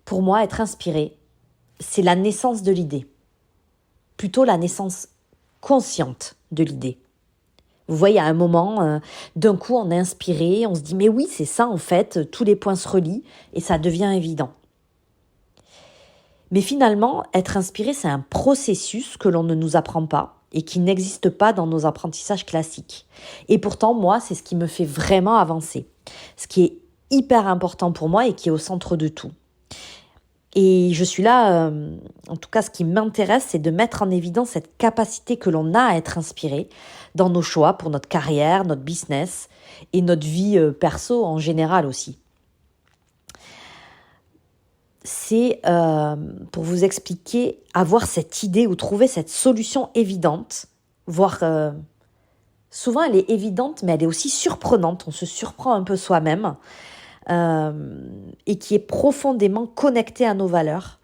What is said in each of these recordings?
Pour moi, être inspiré, c'est la naissance de l'idée. Plutôt la naissance consciente de l'idée. Vous voyez, à un moment, d'un coup, on est inspiré, on se dit « mais oui, c'est ça en fait », tous les points se relient et ça devient évident. Mais finalement, être inspiré, c'est un processus que l'on ne nous apprend pas et qui n'existe pas dans nos apprentissages classiques. Et pourtant, moi, c'est ce qui me fait vraiment avancer. Ce qui est hyper important pour moi et qui est au centre de tout. Et je suis là, en tout cas, ce qui m'intéresse, c'est de mettre en évidence cette capacité que l'on a à être inspiré dans nos choix pour notre carrière, notre business et notre vie perso en général aussi. C'est, pour vous expliquer, avoir cette idée ou trouver cette solution évidente, voire souvent elle est évidente, mais elle est aussi surprenante, on se surprend un peu soi-même, et qui est profondément connectée à nos valeurs,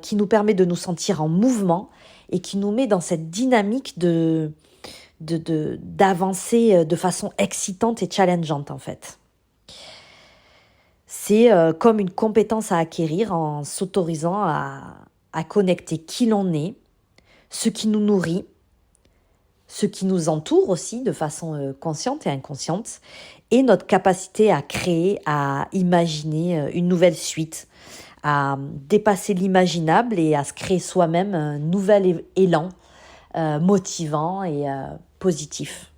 qui nous permet de nous sentir en mouvement et qui nous met dans cette dynamique d'avancer de façon excitante et challengeante en fait. C'est comme une compétence à acquérir en s'autorisant à connecter qui l'on est, ce qui nous nourrit, ce qui nous entoure aussi de façon consciente et inconsciente, et notre capacité à créer, à imaginer une nouvelle suite, à dépasser l'imaginable et à se créer soi-même un nouvel élan motivant et positif.